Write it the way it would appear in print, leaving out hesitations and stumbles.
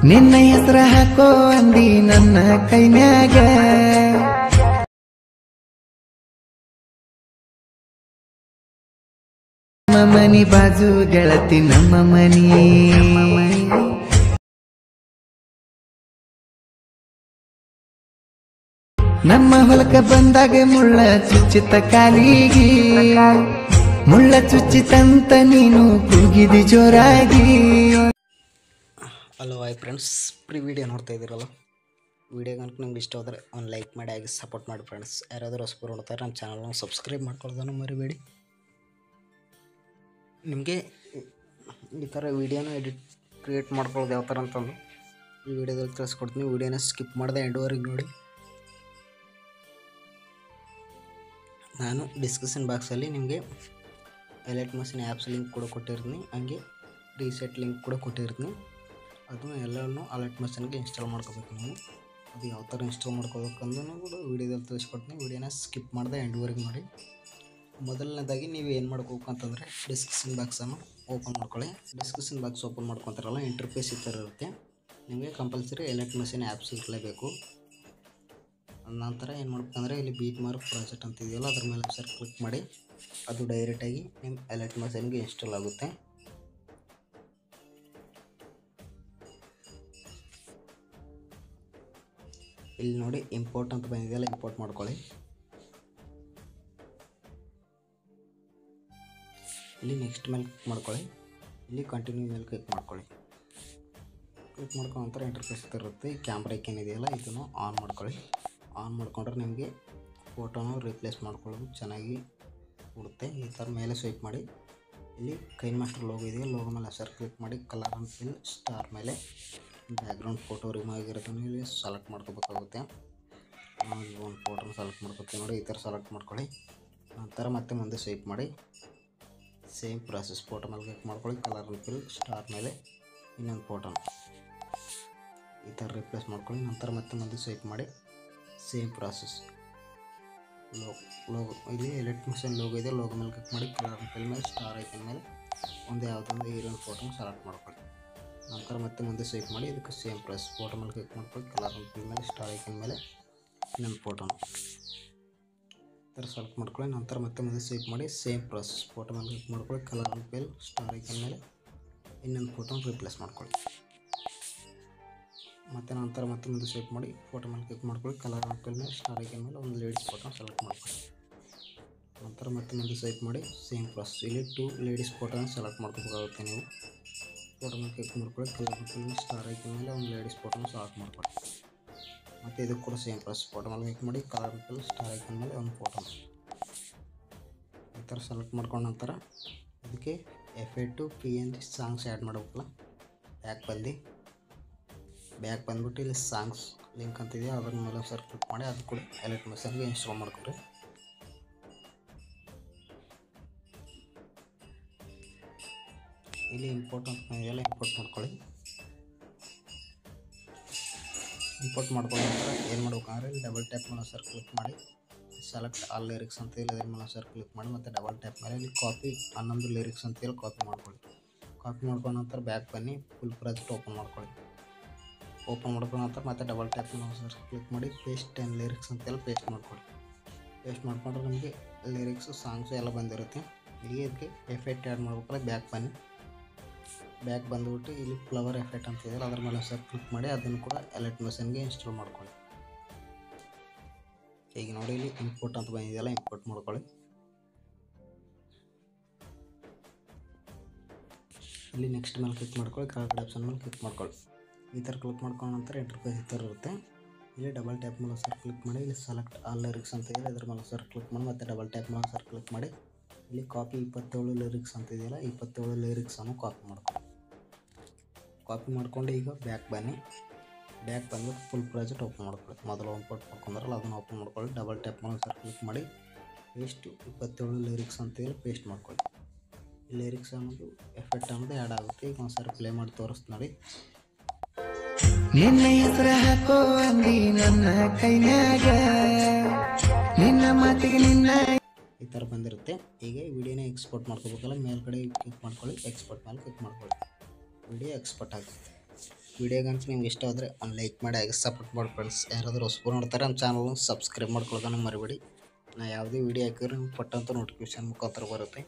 ನಿನ್ನ ಹೆಸರ ಹಾಕೋ ಅಂದಿ ನನ್ನ ಕೈನ್ಯಾಗ ನಮ್ಮ ಮನಿ ಬಾಜು ಗೆಳತಿ ನಮ್ಮ ಮನಿ ನಮ್ಮ ಹೊಲಕ ಬಂದಾಗ ಮುಳ್ಳ ಚುಚ್ಚಿತ ಕಾಲಿಗೆ ಮುಳ್ಳ ಚುಚ್ಚಿತಂತ ನೀನು ಕೂಗಿದಿ ಜೋರಾಗಿ. ಹಲೋ ಹಾಯ್ ಫ್ರೆಂಡ್ಸ್, ಪ್ರೀ ವಿಡಿಯೋ ನೋಡ್ತಾ ಇದ್ದೀರಲ್ಲ, ವಿಡಿಯೋ ಕనుక ನಿಮ್ಗೆ ಇಷ್ಟ ಹೋದರೆ ಒಂದು ಲೈಕ್ ಮಾಡಿ ಹಾಗೆ ಸಪೋರ್ಟ್ ಮಾಡಿ ಫ್ರೆಂಡ್ಸ್. ಯಾರಾದರೂ ಹೊಸಬರು ನೋಡ್ತಾರೆ ನಮ್ಮ ಚಾನಲ್ನ ಸಬ್ಸ್ಕ್ರೈಬ್ ಮಾಡ್ಕೊಳ್ಳೋದನ್ನು ಮರಿಬೇಡಿ. ನಿಮಗೆ ಈ ಥರ ವಿಡಿಯೋನ ಕ್ರಿಯೇಟ್ ಮಾಡ್ಕೊಳ್ಳೋದು ಯಾವ ಥರ ಅಂತಂದು ಈ ವಿಡಿಯೋದಲ್ಲಿ ತಿಳಿಸ್ಕೊಡ್ತೀನಿ. ವಿಡಿಯೋನ ಸ್ಕಿಪ್ ಮಾಡಿದೆ ಎಂಡ್ವರೆಗೆ ನೋಡಿ. ನಾನು ಡಿಸ್ಕ್ರಿಪ್ಷನ್ ಬಾಕ್ಸಲ್ಲಿ ನಿಮಗೆ ಎಲೈಟ್ ಮಷಿನ್ ಆ್ಯಪ್ಸ್ ಲಿಂಕ್ ಕೂಡ ಕೊಟ್ಟಿರ್ತೀನಿ, ಹಂಗೆ ರೀಸೆಟ್ ಲಿಂಕ್ ಕೂಡ ಕೊಟ್ಟಿರ್ತೀನಿ. ಅದನ್ನು ಎಲ್ಲನೂ ಅಲರ್ಟ್ ಮಷಿನ್ಗೆ ಇನ್ಸ್ಟಾಲ್ ಮಾಡ್ಕೋಬೇಕು. ನೀವು ಅದು ಯಾವ ಥರ ಇನ್ಸ್ಟಾಲ್ ಮಾಡ್ಕೋಬೇಕಂದ್ರೂ ಕೂಡ ವೀಡಿಯೋದಲ್ಲಿ ತಿಳಿಸ್ಕೊಡ್ತೀನಿ. ವೀಡಿಯೋನ ಸ್ಕಿಪ್ ಮಾಡಿದೆ ಎಂಡ್ವರೆಗೆ ನೋಡಿ. ಮೊದಲನೇದಾಗಿ ನೀವು ಏನು ಮಾಡ್ಕೋಬೇಕು ಅಂತಂದರೆ ಡಿಸ್ಕ್ರಿಪ್ಷನ್ ಬಾಕ್ಸನ್ನು ಓಪನ್ ಮಾಡ್ಕೊಳ್ಳಿ. ಡಿಸ್ಕ್ರಿಪ್ಷನ್ ಬಾಕ್ಸ್ ಓಪನ್ ಮಾಡ್ಕೊತಾರಲ್ಲ, ಇಂಟರ್ಫೇಸ್ ಈ ಥರ ಇರುತ್ತೆ. ನಿಮಗೆ ಕಂಪಲ್ಸರಿ ಎಲೈಟ್ ಮಷಿನ್ ಆ್ಯಪ್ಸ್ ಇರಲೇಬೇಕು. ನಂತರ ಏನು ಮಾಡ್ಬೇಕಂದ್ರೆ ಇಲ್ಲಿ ಬೀಟ್ ಮಾರ್ಕ್ ಪ್ರಾಜೆಕ್ಟ್ ಅಂತ ಇದೆಯಲ್ಲ, ಅದ್ರ ಮೇಲೆ ಸರ್ ಕ್ಲಿಕ್ ಮಾಡಿ. ಅದು ಡೈರೆಕ್ಟಾಗಿ ನಿಮ್ಮ ಎಲೈಟ್ ಮಷಿನ್ಗೆ ಇನ್ಸ್ಟಾಲ್ ಆಗುತ್ತೆ. ಇಲ್ಲಿ ನೋಡಿ ಇಂಪೋರ್ಟ್ ಅಂತ ಬಂದಿದೆಯಲ್ಲ, ಇಂಪೋರ್ಟ್ ಮಾಡ್ಕೊಳ್ಳಿ. ಇಲ್ಲಿ ನೆಕ್ಸ್ಟ್ ಮೇಲೆ ಕ್ಲಿಕ್ ಮಾಡ್ಕೊಳ್ಳಿ. ಇಲ್ಲಿ ಕಂಟಿನ್ಯೂ ಮೇಲೆ ಕ್ಲಿಕ್ ಮಾಡ್ಕೊಳ್ಳಿ. ಕ್ಲಿಕ್ ಮಾಡ್ಕೊಂಡ ನಂತರ ಇಂಟರ್ಫೇಸ್ ಇರುತ್ತೆ. ಕ್ಯಾಮ್ರಾ ಐಕನ್ ಇದೆಯಲ್ಲ, ಇದನ್ನು ಆನ್ ಮಾಡ್ಕೊಳ್ಳಿ. ಆನ್ ಮಾಡ್ಕೊಂಡ್ರೆ ನಿಮಗೆ ಫೋಟೋನ ರಿಪ್ಲೇಸ್ ಮಾಡ್ಕೊಳ್ಳೋದು ಚೆನ್ನಾಗಿ ಕೊಡುತ್ತೆ. ಈ ಥರ ಮೇಲೆ ಸ್ವೈಪ್ ಮಾಡಿ. ಇಲ್ಲಿ ಕೈನ್ ಮಾಸ್ಟರ್ ಲೋಗೋ ಇದೆಯಲ್ಲ, ಲೋಗೋ ಮೇಲೆ ಸರ್ ಕ್ಲಿಕ್ ಮಾಡಿ. ಕಲರ್ ಅಂಡ್ ಫಿಲ್ ಸ್ಟಾರ್ ಮೇಲೆ ಬ್ಯಾಕ್ಗ್ರೌಂಡ್ ಫೋಟೋ ರಿಮೂವ್ ಆಗಿರೋದನ್ನು ಇಲ್ಲಿ ಸೆಲೆಕ್ಟ್ ಮಾಡ್ಕೋಬೇಕಾಗುತ್ತೆ. ಒಂದು ಫೋಟೋನ ಸೆಲೆಕ್ಟ್ ಮಾಡ್ಕೊತೀವಿ ನೋಡಿ, ಈ ಥರ ಸೆಲೆಕ್ಟ್ ಮಾಡ್ಕೊಳ್ಳಿ. ನಂತರ ಮತ್ತೆ ಮುಂದೆ ಸ್ವೈಪ್ ಮಾಡಿ. ಸೇಮ್ ಪ್ರಾಸೆಸ್, ಫೋಟೋ ಮೇಲೆ ಕ್ಲಿಕ್ ಮಾಡ್ಕೊಳ್ಳಿ. ಕಲರ್ ಅಂಡ್ ಫಿಲ್ ಸ್ಟಾರ್ ಮೇಲೆ ಇನ್ನೊಂದು ಫೋಟೋನ ಈ ಥರ ರಿಪ್ಲೇಸ್ ಮಾಡ್ಕೊಳ್ಳಿ. ನಂತರ ಮತ್ತೆ ಮುಂದೆ ಸ್ವೈಪ್ ಮಾಡಿ. ಸೇಮ್ ಪ್ರಾಸೆಸ್, ಲೋಗೋ ಇಲ್ಲಿ ಎಲೈಟ್ ಮಷಿನ್ ಲೋಗೋ ಇದೆ, ಲೋಗೋ ಮೇಲೆ ಕ್ಲಿಕ್ ಮಾಡಿ. ಕಲರ್ ಅಂಡ್ ಫಿಲ್ ಮೇಲೆ ಸ್ಟಾರ್ ಐಕನ್ ಮೇಲೆ ಯಾವುದೊಂದು ಹೀರೋಯಿನ್ ಫೋಟೋನ ಸೆಲೆಕ್ಟ್ ಮಾಡ್ಕೊಳ್ಳಿ. ನಂತರ ಮತ್ತೆ ಮುಂದೆ ಸ್ವೈಪ್ ಮಾಡಿ. ಇದಕ್ಕೆ ಸೇಮ್ ಪ್ರಾಸೆಸ್, ಫೋಟೋ ಮೇಲೆ ಕ್ಲಿಕ್ ಮಾಡ್ಕೊಳ್ಳಿ. ಕಲರ್ ಅಂಡ್ ಫಿಲ್ ಮೇಲೆ ಸ್ಟಾರ್ ಐಕನ್ ಮೇಲೆ ಇನ್ನೊಂದು ಫೋಟೋನ ಈ ಥರ ಸೆಲೆಕ್ಟ್ ಮಾಡ್ಕೊಳ್ಳಿ. ನಂತರ ಮತ್ತೆ ಮುಂದೆ ಸ್ವೈಪ್ ಮಾಡಿ. ಸೇಮ್ ಪ್ರಾಸೆಸ್, ಫೋಟೋ ಮೇಲೆ ಕ್ಲಿಕ್ ಮಾಡ್ಕೊಳ್ಳಿ. Colour and fill star icon ಮೇಲೆ ಇನ್ನೊಂದು ಫೋಟೋನ ರಿಪ್ಲೇಸ್ ಮಾಡ್ಕೊಳ್ಳಿ. ಮತ್ತು ನಂತರ ಮತ್ತೆ ಮುಂದೆ ಸ್ವೈಪ್ ಮಾಡಿ. ಫೋಟೋ ಮೇಲೆ ಕ್ಲಿಕ್ ಮಾಡ್ಕೊಳ್ಳಿ. ಕಲರ್ ಅಂಡ್ ಫಿಲ್ ಮೇಲೆ ಸ್ಟಾರ್ ಐಕನ್ ಮೇಲೆ ಒಂದು ಲೇಡೀಸ್ ಫೋಟೋನ ಸೆಲೆಕ್ಟ್ ಮಾಡ್ಕೊಳ್ಳಿ. ನಂತರ ಮತ್ತೆ ಮುಂದೆ ಸ್ವೈಪ್ ಮಾಡಿ. ಸೇಮ್ ಪ್ರಾಸೆಸ್, ಇಲ್ಲಿ 2 ಲೇಡೀಸ್ ಫೋಟೋನ ಸೆಲೆಕ್ಟ್ ಮಾಡ್ಕೋಬೇಕಾಗುತ್ತೆ. ನೀವು ಫೋಟೋ ಮೇಲೆ ಕ್ಲಿಕ್ ಮಾಡ್ಕೊಳ್ಳಿ. ಕಲರ್ ಅಂಡ್ ಫಿಲ್ ಮೇಲೆ ಸ್ಟಾರ್ ಐಕನ್ ಮೇಲೆ ಒಂದು ಲೇಡೀಸ್ ಫೋಟೋನ ಸೆಲೆಕ್ಟ್ ಮಾಡ್ಕೊಳ್ಳಿ. ಮತ್ತು ಇದಕ್ಕೆ ಕೂಡ ಸೇಮ್ ಪ್ರಾಸೆಸ್, ಫೋಟೋ ಮೇಲೆ ಕ್ಲಿಕ್ ಮಾಡಿ. Colour and fill star icon ಮೇಲೆ ಒಂದು ಫೋಟೋನ ಈ ಥರ ಸೆಲೆಕ್ಟ್ ಮಾಡ್ಕೊಂಡ ನಂತರ ಇದಕ್ಕೆ ಎಫೆಕ್ಟು PNG ಸಾಂಗ್ಸ್ ಆ್ಯಡ್ ಮಾಡಬೇಕಲ್ಲ. ಬ್ಯಾಕ್ ಬಂದ್ಬಿಟ್ಟು ಇಲ್ಲಿ ಸಾಂಗ್ಸ್ ಲಿಂಕ್ ಅಂತಿದೆಯಾ, ಅದ್ರ ಮೇಲೆ ಸರ್ ಕ್ಲಿಕ್ ಮಾಡಿ. ಅದು ಕೂಡ ಎಲೈಟ್ ಮಷಿನ್ಗೆ ಇನ್ಸ್ಟಾಲ್ ಮಾಡ್ಕೊಳ್ರಿ. ಇಲ್ಲಿ ಇಂಪೋರ್ಟ್ ಅಂತ ಇದೆಯಲ್ಲ, ಇಂಪೋರ್ಟ್ ಮಾಡ್ಕೊಳ್ಳಿ. ಇಂಪೋರ್ಟ್ ಮಾಡ್ಕೊಳ್ಳೋ ನಂತರ ಏನು ಮಾಡ್ಬೇಕಂದ್ರೆ ಇಲ್ಲಿ ಡಬಲ್ ಟ್ಯಾಪ್ ಮೇಲೆ ಸರ್ ಕ್ಲಿಕ್ ಮಾಡಿ. ಸೆಲೆಕ್ಟ್ ಆಲ್ ಲಿರಿಕ್ಸ್ ಅಂತ ಇಲ್ಲ, ಇದ್ರ ಮೇಲೆ ಸರ್ ಕ್ಲಿಕ್ ಮಾಡಿ. ಮತ್ತು ಡಬಲ್ ಟ್ಯಾಪ್ ಮೇಲೆ ಇಲ್ಲಿ ಕಾಪಿ 11 ಲಿರಿಕ್ಸ್ ಅಂತ ಹೇಳಿ ಕಾಪಿ ಮಾಡ್ಕೊಳ್ಳಿ. ಕಾಪಿ ಮಾಡ್ಕೊಂಡ ನಂತರ ಬ್ಯಾಕ್ ಬನ್ನಿ, ಫುಲ್ ಪ್ರಾಜೆಕ್ಟ್ ಓಪನ್ ಮಾಡ್ಕೊಳ್ಳಿ. ಓಪನ್ ಮಾಡ್ಕೊಂಡ ನಂತರ ಮತ್ತೆ ಡಬಲ್ ಟ್ಯಾಪ್ ಮೇಲೆ ಸರ್ ಕ್ಲಿಕ್ ಮಾಡಿ. ಪೇಸ್ಟ್ 10 ಲಿರಿಕ್ಸ್ ಅಂತೆಲ್ಲ ಪೇಸ್ಟ್ ಮಾಡ್ಕೊಳ್ಳಿ. ಪೇಸ್ಟ್ ಮಾಡ್ಕೊಂಡ್ರೆ ನಿಮಗೆ ಲಿರಿಕ್ಸು ಸಾಂಗ್ಸು ಎಲ್ಲ ಬಂದಿರುತ್ತೆ. ಇಲ್ಲಿ ಇದಕ್ಕೆ ಎಫೆಕ್ಟ್ ಆ್ಯಡ್ ಮಾಡ್ಬೇಕಲ್ಲ, ಬ್ಯಾಕ್ ಬನ್ನಿ. ಬ್ಯಾಕ್ ಬಂದುಬಿಟ್ಟು ಇಲ್ಲಿ ಫ್ಲವರ್ ಎಫೆಕ್ಟ್ ಅಂತ ಇದೆಯಲ್ಲ, ಅದ್ರ ಮೇಲೆ ಸರ್ ಕ್ಲಿಕ್ ಮಾಡಿ. ಅದನ್ನು ಕೂಡ ಎಲೈಟ್ ಮಷಿನ್ಗೆ ಇನ್ಸ್ಟಾಲ್ ಮಾಡ್ಕೊಳ್ಳಿ. ಈಗ ನೋಡಿ ಇಲ್ಲಿ ಇಂಪೋರ್ಟ್ ಅಂತ ಬಂದಿದೆಯಲ್ಲ, ಇಂಪೋರ್ಟ್ ಮಾಡ್ಕೊಳ್ಳಿ. ಇಲ್ಲಿ ನೆಕ್ಸ್ಟ್ ಮೇಲೆ ಕ್ಲಿಕ್ ಮಾಡ್ಕೊಳ್ಳಿ. ಕೆಳಗಡೆ ಆಪ್ಷನ್ ಮೇಲೆ ಕ್ಲಿಕ್ ಮಾಡ್ಕೊಳ್ಳಿ. ಈ ಥರ ಕ್ಲಿಕ್ ಮಾಡ್ಕೊಂಡ ನಂತರ ಇಂಟರ್ಫೇಸ್ ಈ ಥರ ಇರುತ್ತೆ. ಇಲ್ಲಿ ಡಬಲ್ ಟ್ಯಾಪ್ ಮೇಲೆ ಸರ್ ಕ್ಲಿಕ್ ಮಾಡಿ. ಇಲ್ಲಿ ಸೆಲೆಕ್ಟ್ ಆಲ್ ಲಿರಿಕ್ಸ್ ಅಂತ ಇದೆ, ಇದ್ರ ಮೇಲೆ ಸರ್ ಕ್ಲಿಕ್ ಮಾಡಿ. ಮತ್ತು ಡಬಲ್ ಟ್ಯಾಪ್ ಮೇಲೆ ಸರ್ ಕ್ಲಿಕ್ ಮಾಡಿ. ಇಲ್ಲಿ ಕಾಪಿ 27 ಲಿರಿಕ್ಸ್ ಅಂತ ಇದೆಯಲ್ಲ, 27 ಲಿರಿಕ್ಸನ್ನು ಕಾಪಿ ಮಾಡ್ಕೊಳ್ಳಿ. ಕಾಪಿ ಮಾಡ್ಕೊಂಡು ಈಗ ಬ್ಯಾಕ್ ಬನ್ನಿ. ಬ್ಯಾಕ್ ಬಂದ್ಬಿಟ್ಟು ಫುಲ್ ಪ್ರಾಜೆಕ್ಟ್ ಓಪನ್ ಮಾಡ್ಕೊಳ್ಳಿ. ಮೊದಲು ಇಂಪೋರ್ಟ್ ಮಾಡ್ಕೊಂಡ್ರಲ್ಲ, ಅದನ್ನು ಓಪನ್ ಮಾಡ್ಕೊಳ್ಳಿ. ಡಬಲ್ ಟ್ಯಾಪ್ ಮೇಲೆ ಸರ್ ಕ್ಲಿಕ್ ಮಾಡಿ. ಪೇಸ್ಟ್ 27 ಲಿರಿಕ್ಸ್ ಅಂತೇಳಿ ಪೇಸ್ಟ್ ಮಾಡ್ಕೊಳ್ಳಿ. ಈ ಲಿರಿಕ್ಸ್ ಅನ್ನೋದು ಎಫೆಕ್ಟ್ ಅನ್ನೋದು ಆ್ಯಡ್ ಆಗುತ್ತೆ. ಈಗ ಒಂದ್ಸರಿ ಪ್ಲೇ ಮಾಡಿ ತೋರಿಸ್ತು ನೋಡಿ. ನಿನ್ನ ಹೆಸರ ಹಾಕೋ ಅಂದಿ ನನ್ನ ಕೈನ್ಯಾಗ ನಿನ್ನ ಮಾತಿಗೆ ನಿನ್ನ ಈ ಥರ ಬಂದಿರುತ್ತೆ. ಈಗ ವಿಡಿಯೋನ ಎಕ್ಸ್ಪೋರ್ಟ್ ಮಾಡ್ಕೋಬೇಕಲ್ಲ, ಮೇಲ್ಗಡೆ ಕ್ಲಿಕ್ ಮಾಡ್ಕೊಳ್ಳಿ. ಎಕ್ಸ್ಪೋರ್ಟ್ ಮೇಲೆ ಕ್ಲಿಕ್ ಮಾಡ್ಕೊಳ್ಳಿ. ವಿಡಿಯೋ ಎಕ್ಸ್ಪೋರ್ಟ್ ಆಗುತ್ತೆ. ವಿಡಿಯೋಗಂತೂ ನಿಮ್ಗೆ ಇಷ್ಟ ಆದರೆ ಒಂದು ಲೈಕ್ ಮಾಡಿ ಹಾಗೆ ಸಪೋರ್ಟ್ ಮಾಡಿ ಫ್ರೆಂಡ್ಸ್. ಯಾರಾದರೂ ಹೊಸಬರು ನೋಡ್ತಾರೆ ನಮ್ಮ ಚಾನಲ್ನ ಸಬ್ಸ್ಕ್ರೈಬ್ ಮಾಡ್ಕೊಳ್ಳೋದನ್ನು ಮರಿಬೇಡಿ. ನಾ ಯಾವುದೇ ವೀಡಿಯೋ ಹಾಕಿದ್ರೆ ನಿಮ್ಗೆ ಪಟ್ಟಂತ ನೋಟಿಫಿಕೇಶನ್ ಮುಖಾಂತರ ಬರುತ್ತೆ.